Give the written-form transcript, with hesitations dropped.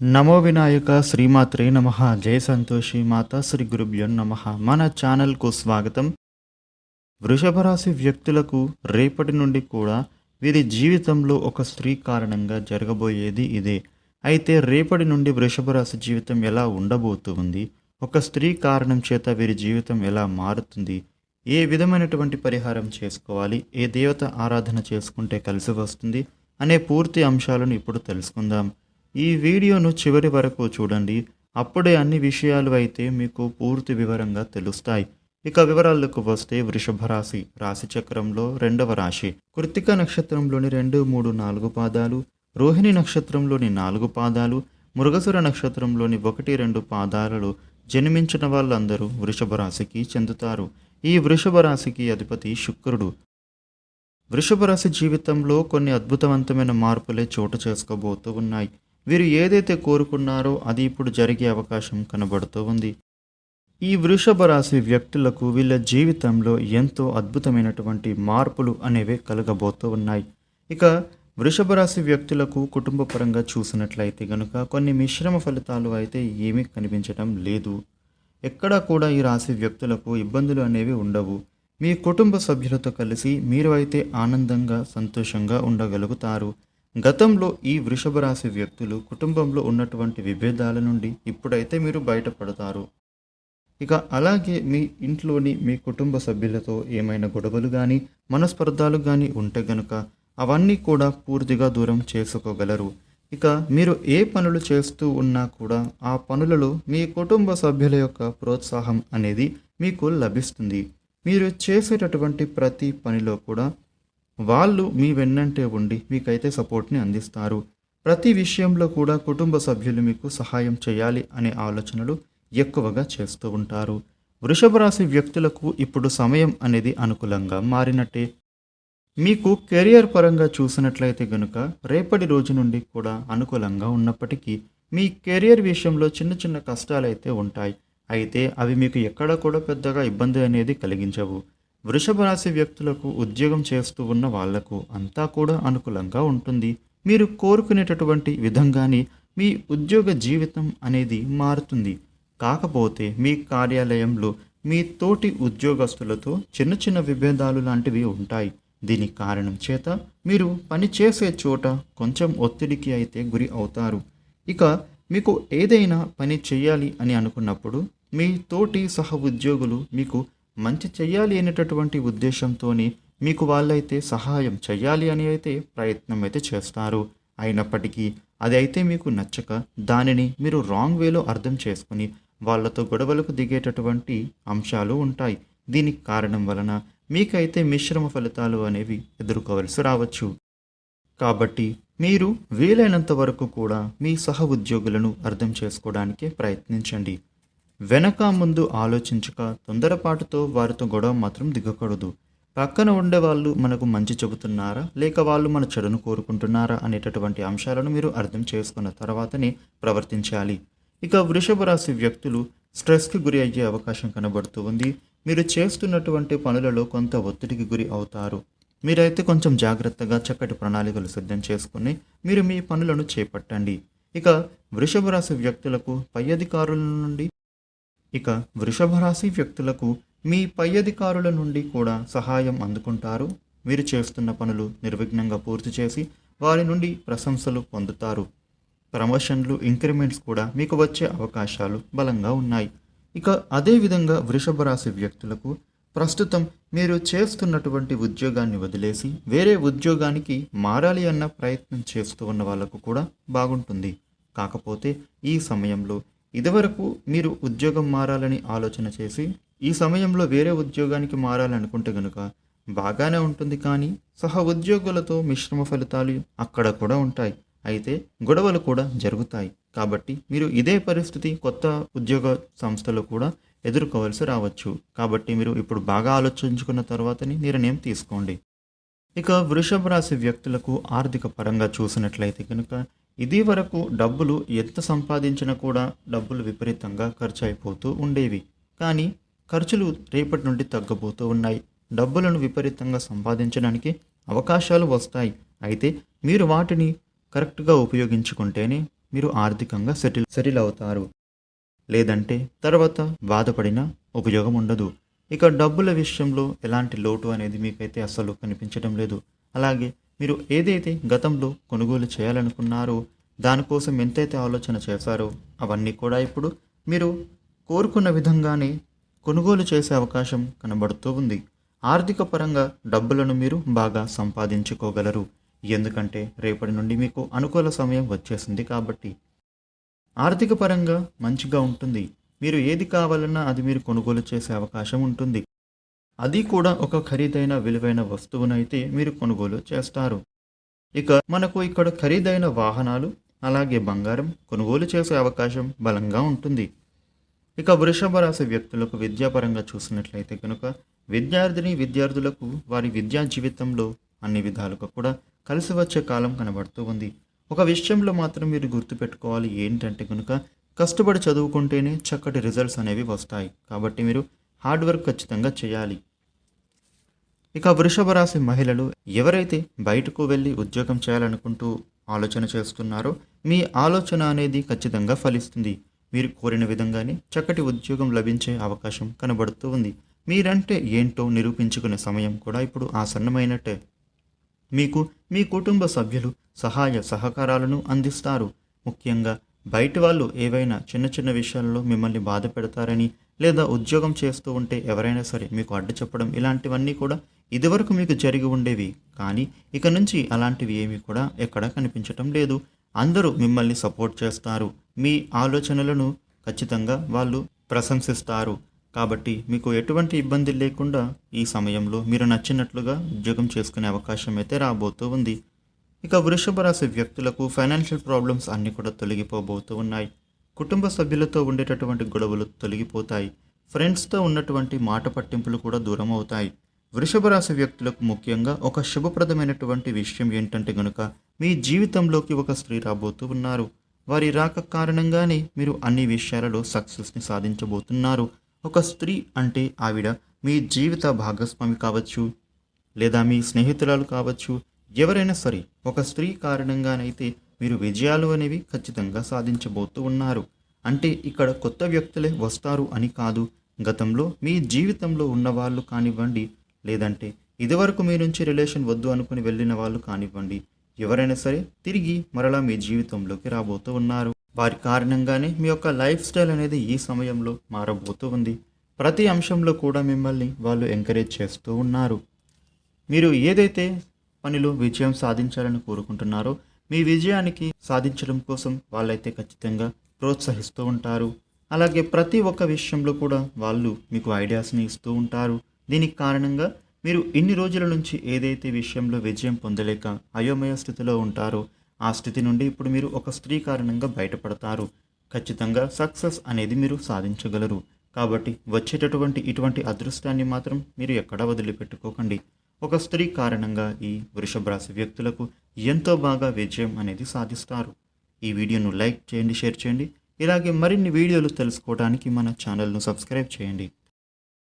నమో వినాయక శ్రీమాత్రే నమః. జయ సంతోషి మాతా శ్రీ గురుభ్యో నమః. మన ఛానల్కు స్వాగతం. వృషభ రాశి వ్యక్తులకు రేపటి నుండి కూడా వీరి జీవితంలో ఒక స్త్రీ కారణంగా జరగబోయేది ఇదే. అయితే రేపటి నుండి వృషభ రాశి జీవితం ఎలా ఉండబోతుంది, ఒక స్త్రీ కారణం చేత వీరి జీవితం ఎలా మారుతుంది, ఏ విధమైనటువంటి పరిహారం చేసుకోవాలి, ఏ దేవత ఆరాధన చేసుకుంటే కలిసి వస్తుంది అనే పూర్తి అంశాలను ఇప్పుడు తెలుసుకుందాం. ఈ వీడియోను చివరి వరకు చూడండి. అప్పుడే అన్ని విషయాలు అయితే మీకు పూర్తి వివరంగా తెలుస్తాయి. ఇక వివరాలకు వస్తే వృషభ రాశి రాశిచక్రంలో రెండవ రాశి. కృత్తిక నక్షత్రంలోని 2, 3, 4 పాదాలు, రోహిణి నక్షత్రంలోని 4 పాదాలు, మృగశిర నక్షత్రంలోని 1, 2 పాదాలలో జన్మించిన వాళ్ళందరూ వృషభ రాశికి చెందుతారు. ఈ వృషభ రాశికి అధిపతి శుక్రుడు. వృషభ రాశి జీవితంలో కొన్ని అద్భుతవంతమైన మార్పులే చోటు చేసుకోబోతూ ఉన్నాయి. వీరు ఏదైతే కోరుకున్నారో అది ఇప్పుడు జరిగే అవకాశం కనబడుతూ ఉంది. ఈ వృషభ రాశి వ్యక్తులకు వీళ్ళ జీవితంలో ఎంతో అద్భుతమైనటువంటి మార్పులు అనేవి కలగబోతూ ఉన్నాయి. ఇక వృషభ రాశి వ్యక్తులకు కుటుంబ పరంగా చూసినట్లయితే కనుక కొన్ని మిశ్రమ ఫలితాలు అయితే ఏమీ కనిపించడం లేదు. ఎక్కడా కూడా ఈ రాశి వ్యక్తులకు ఇబ్బందులు అనేవి ఉండవు. మీ కుటుంబ సభ్యులతో కలిసి మీరు అయితే ఆనందంగా సంతోషంగా ఉండగలుగుతారు. గతంలో ఈ వృషభ రాశి వ్యక్తులు కుటుంబంలో ఉన్నటువంటి విభేదాల నుండి ఇప్పుడైతే మీరు బయటపడతారు. ఇక అలాగే మీ ఇంట్లోని మీ కుటుంబ సభ్యులతో ఏమైనా గొడవలు కానీ మనస్పర్ధాలు కానీ ఉంటే గనుక అవన్నీ కూడా పూర్తిగా దూరం చేసుకోగలరు. ఇక మీరు ఏ పనులు చేస్తూ ఉన్నా కూడా ఆ పనులలో మీ కుటుంబ సభ్యుల యొక్క ప్రోత్సాహం అనేది మీకు లభిస్తుంది. మీరు చేసేటటువంటి ప్రతి పనిలో కూడా వాళ్ళు మీ వెన్నంటే ఉండి మీకైతే సపోర్ట్ని అందిస్తారు. ప్రతి విషయంలో కూడా కుటుంబ సభ్యులు మీకు సహాయం చేయాలి అనే ఆలోచనలు ఎక్కువగా చేస్తూ ఉంటారు. వృషభ రాశి వ్యక్తులకు ఇప్పుడు సమయం అనేది అనుకూలంగా మారినట్టే. మీకు కెరియర్ పరంగా చూసినట్లయితే గనుక రేపటి రోజు నుండి కూడా అనుకూలంగా ఉన్నప్పటికీ మీ కెరియర్ విషయంలో చిన్న చిన్న కష్టాలైతే ఉంటాయి. అయితే అవి మీకు ఎక్కడ కూడా పెద్దగా ఇబ్బంది అనేది కలిగించవు. వృషభ రాశి వ్యక్తులకు ఉద్యోగం చేస్తూ ఉన్న వాళ్లకు అంతా కూడా అనుకూలంగా ఉంటుంది. మీరు కోరుకునేటటువంటి విధంగానే మీ ఉద్యోగ జీవితం అనేది మారుతుంది. కాకపోతే మీ కార్యాలయంలో మీ తోటి ఉద్యోగస్తులతో చిన్న చిన్న విభేదాలు లాంటివి ఉంటాయి. దీనికి కారణం చేత మీరు పని చేసే చోట కొంచెం ఒత్తిడికి అయితే గురి అవుతారు. ఇక మీకు ఏదైనా పని చేయాలి అని అనుకున్నప్పుడు మీ తోటి సహ ఉద్యోగులు మీకు మంచి చెయ్యాలి అనేటటువంటి ఉద్దేశంతోని మీకు వాళ్ళైతే సహాయం చెయ్యాలి అని అయితే ప్రయత్నం అయితే చేస్తారు. అయినప్పటికీ అది అయితే మీకు నచ్చక దానిని మీరు రాంగ్ వేలో అర్థం చేసుకుని వాళ్ళతో గొడవలకు దిగేటటువంటి అంశాలు ఉంటాయి. దీనికి కారణం వలన మీకైతే మిశ్రమ ఫలితాలు అనేవి ఎదుర్కోవలసి రావచ్చు. కాబట్టి మీరు వీలైనంత వరకు కూడా మీ సహ ఉద్యోగులను అర్థం చేసుకోవడానికే ప్రయత్నించండి. వెనక ముందు ఆలోచించక తొందరపాటుతో వారితో గొడవ మాత్రం దిగకూడదు. పక్కన ఉండే వాళ్ళు మనకు మంచి చెబుతున్నారా లేక వాళ్ళు మన చెడును కోరుకుంటున్నారా అనేటటువంటి అంశాలను మీరు అర్థం చేసుకున్న తర్వాతనే ప్రవర్తించాలి. ఇక వృషభ రాశి వ్యక్తులు స్ట్రెస్కి గురి అయ్యే అవకాశం కనబడుతూ ఉంది. మీరు చేస్తున్నటువంటి పనులలో కొంత ఒత్తిడికి గురి అవుతారు. మీరైతే కొంచెం జాగ్రత్తగా చక్కటి ప్రణాళికలు సిద్ధం చేసుకుని మీరు మీ పనులను చేపట్టండి. ఇక వృషభ రాశి వ్యక్తులకు మీ పై అధికారుల నుండి కూడా సహాయం అందుకుంటారు. మీరు చేస్తున్న పనులు నిర్విఘ్నంగా పూర్తి చేసి వారి నుండి ప్రశంసలు పొందుతారు. ప్రమోషన్లు, ఇంక్రిమెంట్స్ కూడా మీకు వచ్చే అవకాశాలు బలంగా ఉన్నాయి. ఇక అదేవిధంగా వృషభ రాశి వ్యక్తులకు ప్రస్తుతం మీరు చేస్తున్నటువంటి ఉద్యోగాన్ని వదిలేసి వేరే ఉద్యోగానికి మారాలి అన్న ప్రయత్నం చేస్తూ ఉన్న వాళ్ళకు కూడా బాగుంటుంది. కాకపోతే ఈ సమయంలో ఇదివరకు మీరు ఉద్యోగం మారాలని ఆలోచన చేసి ఈ సమయంలో వేరే ఉద్యోగానికి మారాలనుకుంటే కనుక బాగానే ఉంటుంది. కానీ సహ ఉద్యోగులతో మిశ్రమ ఫలితాలు అక్కడ కూడా ఉంటాయి. అయితే గొడవలు కూడా జరుగుతాయి. కాబట్టి మీరు ఇదే పరిస్థితి కొత్త ఉద్యోగ సంస్థలో కూడా ఎదుర్కోవాల్సి రావచ్చు. కాబట్టి మీరు ఇప్పుడు బాగా ఆలోచించుకున్న తర్వాతని నిర్ణయం తీసుకోండి. ఇక వృషభ రాశి వ్యక్తులకు ఆర్థిక పరంగా చూసినట్లయితే కనుక ఇది వరకు డబ్బులు ఎంత సంపాదించినా కూడా డబ్బులు విపరీతంగా ఖర్చు అయిపోతూ ఉండేవి. కానీ ఖర్చులు రేపటి నుండి తగ్గబోతూ ఉన్నాయి. డబ్బులను విపరీతంగా సంపాదించడానికి అవకాశాలు వస్తాయి. అయితే మీరు వాటిని కరెక్ట్గా ఉపయోగించుకుంటేనే మీరు ఆర్థికంగా సెటిల్ అవుతారు. లేదంటే తర్వాత బాధపడినా ఉపయోగం ఉండదు. ఇక డబ్బుల విషయంలో ఎలాంటి లోటు అనేది మీకైతే అస్సలు కనిపించడం లేదు. అలాగే మీరు ఏదైతే గతంలో కొనుగోలు చేయాలనుకున్నారో, దానికోసం ఎంతైతే ఆలోచన చేశారో అవన్నీ కూడా ఇప్పుడు మీరు కోరుకున్న విధంగానే కొనుగోలు చేసే అవకాశం కనబడుతూ ఉంది. ఆర్థిక పరంగా డబ్బులను మీరు బాగా సంపాదించుకోగలరు. ఎందుకంటే రేపటి నుండి మీకు అనుకూల సమయం వచ్చేసింది కాబట్టి. ఆర్థిక పరంగా మంచిగా ఉంటుంది. మీరు ఏది కావాలన్నా అది మీరు కొనుగోలు చేసే అవకాశం ఉంటుంది. అది కూడా ఒక ఖరీదైన విలువైన వస్తువునైతే మీరు కొనుగోలు చేస్తారు. ఇక మనకు ఇక్కడ ఖరీదైన వాహనాలు అలాగే బంగారం కొనుగోలు చేసే అవకాశం బలంగా ఉంటుంది. ఇక వృషభ రాశి వ్యక్తులకు విద్యాపరంగా చూసినట్లయితే కనుక విద్యార్థులకు వారి విద్యా జీవితంలో అన్ని విధాలుగా కూడా కలిసి వచ్చే కాలం కనబడుతూ ఉంది. ఒక విషయంలో మాత్రం మీరు గుర్తుపెట్టుకోవాలి ఏంటంటే కనుక కష్టపడి చదువుకుంటేనే చక్కటి రిజల్ట్స్ అనేవి వస్తాయి. కాబట్టి మీరు హార్డ్ వర్క్ ఖచ్చితంగా చేయాలి. ఇక వృషభ రాశి మహిళలు ఎవరైతే బయటకు వెళ్ళి ఉద్యోగం చేయాలనుకుంటూ ఆలోచన చేస్తున్నారో మీ ఆలోచన అనేది ఖచ్చితంగా ఫలిస్తుంది. మీరు కోరిన విధంగానే చక్కటి ఉద్యోగం లభించే అవకాశం కనబడుతూ ఉంది. మీరంటే ఏంటో నిరూపించుకునే సమయం కూడా ఇప్పుడు ఆసన్నమైనట్టే. మీకు మీ కుటుంబ సభ్యులు సహాయ సహకారాలను అందిస్తారు. ముఖ్యంగా బయట వాళ్ళు ఏవైనా చిన్న చిన్న విషయాల్లో మిమ్మల్ని బాధ పెడతారని, లేదా ఉద్యోగం చేస్తూ ఉంటే ఎవరైనా సరే మీకు అడ్డు చెప్పడం, ఇలాంటివన్నీ కూడా ఇదివరకు మీకు జరిగి ఉండేవి. కానీ ఇక నుంచి అలాంటివి ఏమీ కూడా ఎక్కడా కనిపించటం లేదు. అందరూ మిమ్మల్ని సపోర్ట్ చేస్తారు. మీ ఆలోచనలను ఖచ్చితంగా వాళ్ళు ప్రశంసిస్తారు. కాబట్టి మీకు ఎటువంటి ఇబ్బంది లేకుండా ఈ సమయంలో మీరు నచ్చినట్లుగా ఉద్యోగం చేసుకునే అవకాశం అయితే రాబోతూ ఉంది. ఇక వృషభ రాశి వ్యక్తులకు ఫైనాన్షియల్ ప్రాబ్లమ్స్ అన్నీ కూడా తొలగిపోబోతూ ఉన్నాయి. కుటుంబ సభ్యులతో ఉండేటటువంటి గొడవలు తొలగిపోతాయి. ఫ్రెండ్స్తో ఉన్నటువంటి మాట పట్టింపులు కూడా దూరం అవుతాయి. వృషభ రాశి వ్యక్తులకు ముఖ్యంగా ఒక శుభప్రదమైనటువంటి విషయం ఏంటంటే గనుక మీ జీవితంలోకి ఒక స్త్రీ రాబోతూ ఉన్నారు. వారి రాక కారణంగానే మీరు అన్ని విషయాలలో సక్సెస్ని సాధించబోతున్నారు. ఒక స్త్రీ అంటే ఆవిడ మీ జీవిత భాగస్వామి కావచ్చు, లేదా మీ స్నేహితురాలు కావచ్చు, ఎవరైనా సరే ఒక స్త్రీ కారణంగానైతే మీరు విజయాలు అనేవి ఖచ్చితంగా సాధించబోతూ ఉన్నారు. అంటే ఇక్కడ కొత్త వ్యక్తులే వస్తారు అని కాదు. గతంలో మీ జీవితంలో ఉన్నవాళ్ళు కానివ్వండి, లేదంటే ఇదివరకు మీ నుంచి రిలేషన్ వద్దు అనుకుని వెళ్ళిన వాళ్ళు కానివ్వండి, ఎవరైనా సరే తిరిగి మరలా మీ జీవితంలోకి రాబోతూ ఉన్నారు. వారి కారణంగానే మీ యొక్క లైఫ్ స్టైల్ అనేది ఈ సమయంలో మారబోతూ ఉంది. ప్రతి అంశంలో కూడా మిమ్మల్ని వాళ్ళు ఎంకరేజ్ చేస్తూ ఉన్నారు. మీరు ఏదైతే పనిలో విజయం సాధించాలని కోరుకుంటున్నారో మీ విజయానికి సాధించడం కోసం వాళ్ళైతే ఖచ్చితంగా ప్రోత్సహిస్తూ ఉంటారు. అలాగే ప్రతి ఒక్క విషయంలో కూడా వాళ్ళు మీకు ఐడియాస్ని ఇస్తూ ఉంటారు. దీనికి కారణంగా మీరు ఇన్ని రోజుల నుంచి ఏదైతే విషయంలో విజయం పొందలేక అయోమయ స్థితిలో ఉంటారో ఆ స్థితి నుండి ఇప్పుడు మీరు ఒక స్త్రీ కారణంగా బయటపడతారు. ఖచ్చితంగా సక్సెస్ అనేది మీరు సాధించగలరు. కాబట్టి వచ్చేటటువంటి ఇటువంటి అదృష్టాన్ని మాత్రం మీరు ఎక్కడా వదిలిపెట్టుకోకండి. ఒక స్త్రీ కారణంగా ఈ వృషభ రాశి వ్యక్తులకు ఎంతో బాగా విజయం అనేది సాధిస్తారు. ఈ వీడియోను లైక్ చేయండి, షేర్ చేయండి. ఇలాగే మరిన్ని వీడియోలు తెలుసుకోవడానికి మన ఛానల్ను సబ్స్క్రైబ్ చేయండి.